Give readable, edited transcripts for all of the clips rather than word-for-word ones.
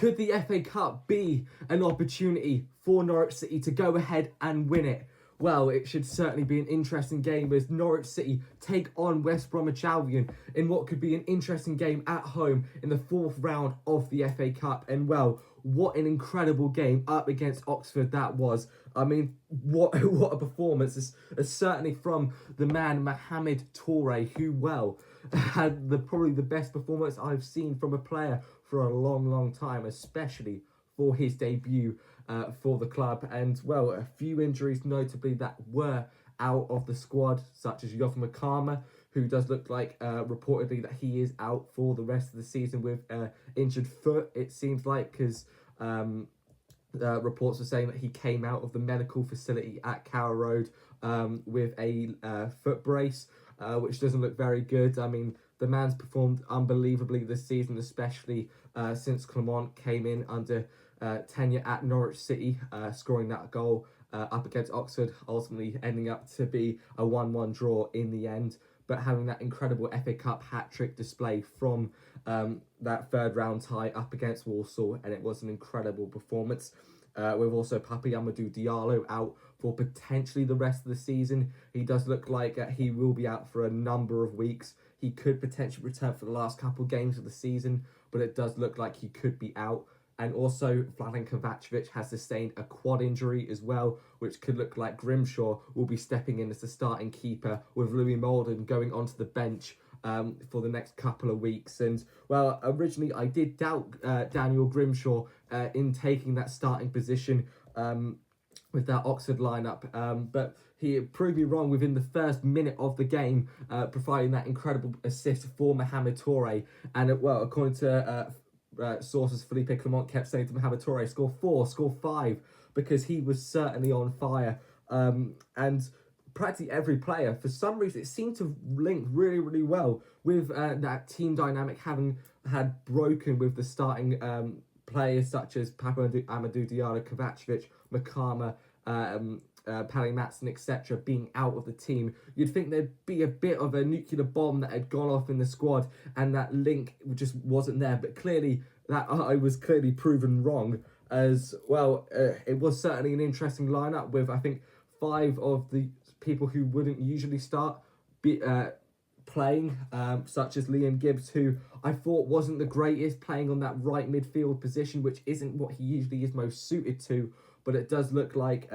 Could the FA Cup be an opportunity for Norwich City to go ahead and win it? Well, it should certainly be an interesting game as Norwich City take on West Bromwich Albion in what could be an interesting game at home in the fourth round of the FA Cup. And well, what an incredible game up against Oxford that was. I mean, what a performance. It's certainly from the man Mohamed Toure, who, well, had probably the best performance I've seen from a player for a long time, especially for his debut for the club. And, well, a few injuries notably that were out of the squad, such as Yoff Makama, who does look like reportedly that he is out for the rest of the season with injured foot, it seems like, because reports are saying that he came out of the medical facility at Carrow Road with a foot brace, which doesn't look very good. I mean, the man's performed unbelievably this season, especially since Clemment came in under tenure at Norwich City, scoring that goal up against Oxford, ultimately ending up to be a 1-1 draw in the end. But having that incredible FA Cup hat-trick display from that third round tie up against Walsall, and it was an incredible performance. With also Papi Amadou Diallo out for potentially the rest of the season. He does look like he will be out for a number of weeks. He could potentially return for the last couple games of the season, but it does look like he could be out. And also, Vladan Kovacevic has sustained a quad injury as well, which could look like Grimshaw will be stepping in as the starting keeper, with Louis Molden going onto the bench for the next couple of weeks. And, well, originally I did doubt Daniel Grimshaw in taking that starting position with that Oxford lineup, but he proved me wrong within the first minute of the game, providing that incredible assist for Mohamed Toure. And, well, according to sources, Felipe Clement kept saying to Mohamed Toure, score 4, score 5, because he was certainly on fire. And practically every player, for some reason, it seemed to link really well with that team dynamic having had broken with the starting players such as Papi Amadou Diallo, Kovacevic, Makama, Paddy Matson, etc. being out of the team. You'd think there'd be a bit of a nuclear bomb that had gone off in the squad and that link just wasn't there, but clearly that I was clearly proven wrong as well. It was certainly an interesting lineup with, I think, 5 of the people who wouldn't usually start playing, such as Liam Gibbs, who I thought wasn't the greatest, playing on that right midfield position, which isn't what he usually is most suited to. But it does look like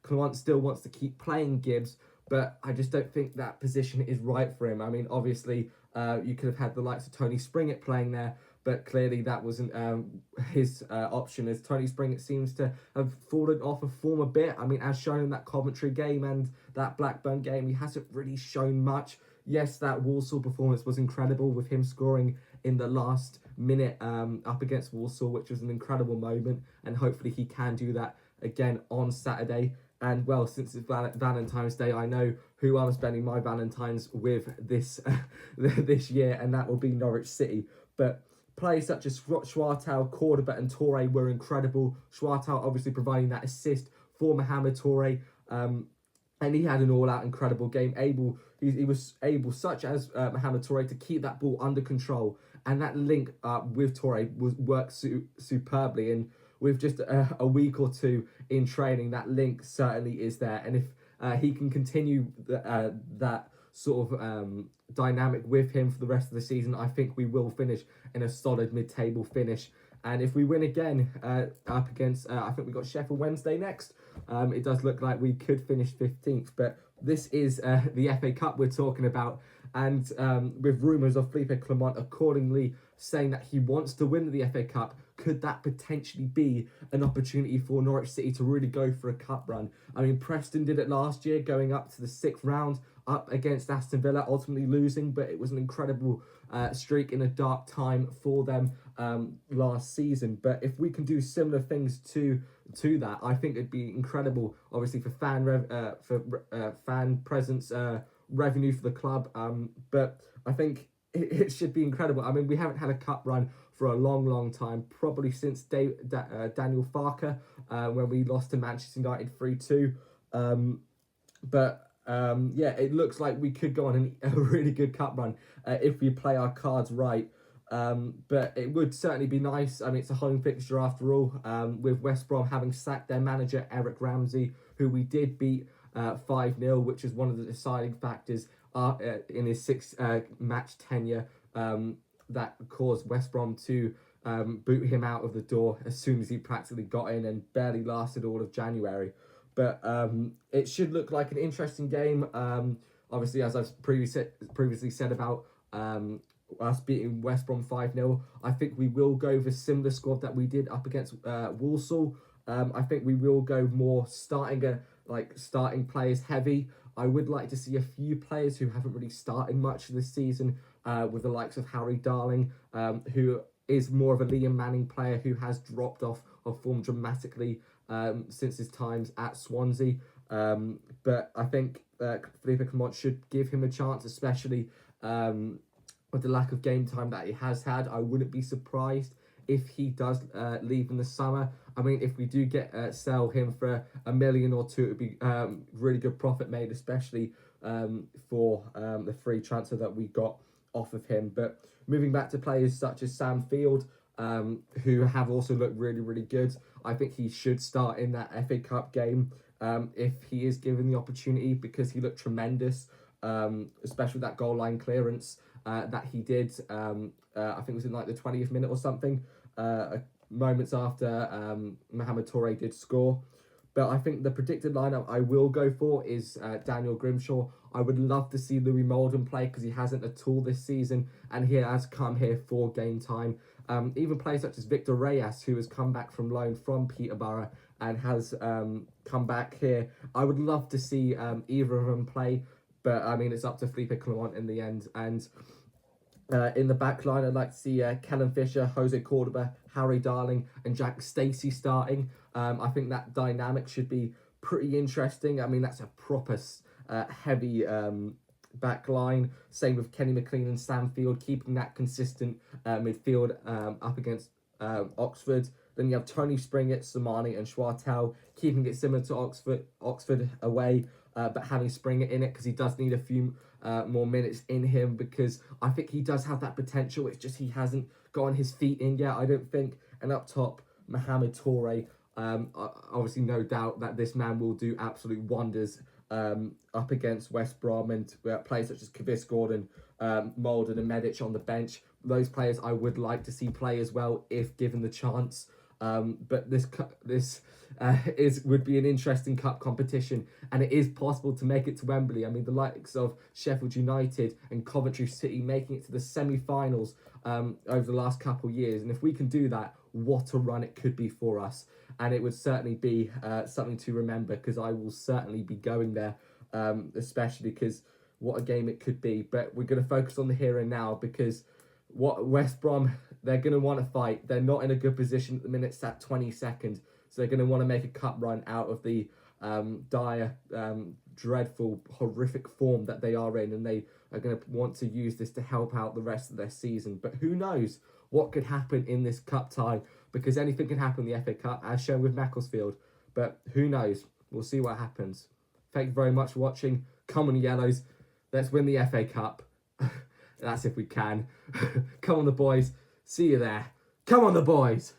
Clement still wants to keep playing Gibbs, but I just don't think that position is right for him. I mean, obviously, you could have had the likes of Tony Springett playing there, but clearly that wasn't his option, as Tony Springett seems to have fallen off of form a bit. I mean, as shown in that Coventry game and that Blackburn game, he hasn't really shown much. Yes, that Walsall performance was incredible with him scoring in the last minute up against Walsall, which was an incredible moment, and hopefully he can do that again on Saturday. And, well, since it's Valentine's Day, I know who I'm spending my Valentines with this year, and that will be Norwich City. But players such as Schwartau, Cordoba and Toure were incredible. Schwartau obviously providing that assist for Mohamed Toure, and he had an all-out incredible game. He was able, such as Mohamed Toure, to keep that ball under control, and that link with Toure worked superbly. And with just a week or two in training, that link certainly is there. And if he can continue that sort of dynamic with him for the rest of the season, I think we will finish in a solid mid-table finish. And if we win again up against, I think we've got Sheffield Wednesday next, it does look like we could finish 15th. But this is the FA Cup we're talking about. And with rumours of Felipe Clement accordingly saying that he wants to win the FA Cup, could that potentially be an opportunity for Norwich City to really go for a cup run? I mean, Preston did it last year, going up to the 6th round up against Aston Villa, ultimately losing, but it was an incredible streak in a dark time for them last season. But if we can do similar things to that, I think it'd be incredible, obviously, for fan presence, revenue for the club. But I think it should be incredible. I mean, we haven't had a cup run for a long time, probably since Daniel Farke, when we lost to Manchester United 3-2. Yeah, it looks like we could go on a really good cup run if we play our cards right. But it would certainly be nice. I mean, it's a home fixture after all, with West Brom having sacked their manager, Eric Ramsey, who we did beat 5-0, which is one of the deciding factors in his 6-match tenure that caused West Brom to boot him out of the door as soon as he practically got in, and barely lasted all of January. But it should look like an interesting game. Obviously, as I've previously said about us beating West Brom 5-0, I think we will go with a similar squad that we did up against Walsall. I think we will go more starting players heavy. I would like to see a few players who haven't really started much this season, with the likes of Harry Darling, who is more of a Liam Manning player who has dropped off of form dramatically since his times at Swansea. But I think Philippe Clement should give him a chance, especially with the lack of game time that he has had. I wouldn't be surprised if he does leave in the summer. I mean, if we do sell him for $1 million or $2 million, it would be really good profit made, especially for the free transfer that we got off of him. But moving back to players such as Sam Field, who have also looked really, really good, I think he should start in that FA Cup game if he is given the opportunity, because he looked tremendous, especially that goal line clearance that he did. I think it was in like the 20th minute or something, moments after Mohamed Touré did score. But I think the predicted lineup I will go for is Daniel Grimshaw. I would love to see Louis Molden play, because he hasn't at all this season, and he has come here for game time. Even players such as Victor Reyes, who has come back from loan from Peterborough and has come back here. I would love to see either of them play, but I mean, it's up to Philippe Clement in the end. And in the back line, I'd like to see Callum Fisher, Jose Cordoba, Harry Darling and Jack Stacey starting. I think that dynamic should be pretty interesting. I mean, that's a proper heavy back line. Same with Kenny McLean and Sam Field, keeping that consistent midfield up against Oxford. Then you have Tony Springett, Samani and Schwartel, keeping it similar to Oxford away, but having Springett in it, because he does need a few more minutes in him, because I think he does have that potential. It's just he hasn't gotten his feet in yet, I don't think. And up top, Mohamed Touré. Obviously, no doubt that this man will do absolute wonders up against West Brom, and players such as Kavis Gordon, Molden and Medic on the bench. Those players I would like to see play as well if given the chance. But this would be an interesting cup competition, and it is possible to make it to Wembley. I mean, the likes of Sheffield United and Coventry City making it to the semi-finals over the last couple of years, and if we can do that, what a run it could be for us. And it would certainly be something to remember, because I will certainly be going there, especially because what a game it could be. But we're going to focus on the here and now, because what West Brom, they're going to want to fight. They're not in a good position at the minute, sat 22nd. So they're going to want to make a cup run out of the dire, dreadful, horrific form that they are in. And they are going to want to use this to help out the rest of their season. But who knows what could happen in this cup tie, because anything can happen in the FA Cup, as shown with Macclesfield. But who knows? We'll see what happens. Thank you very much for watching. Come on, Yellows. Let's win the FA Cup. That's if we can. Come on, the boys. See you there. Come on, the boys.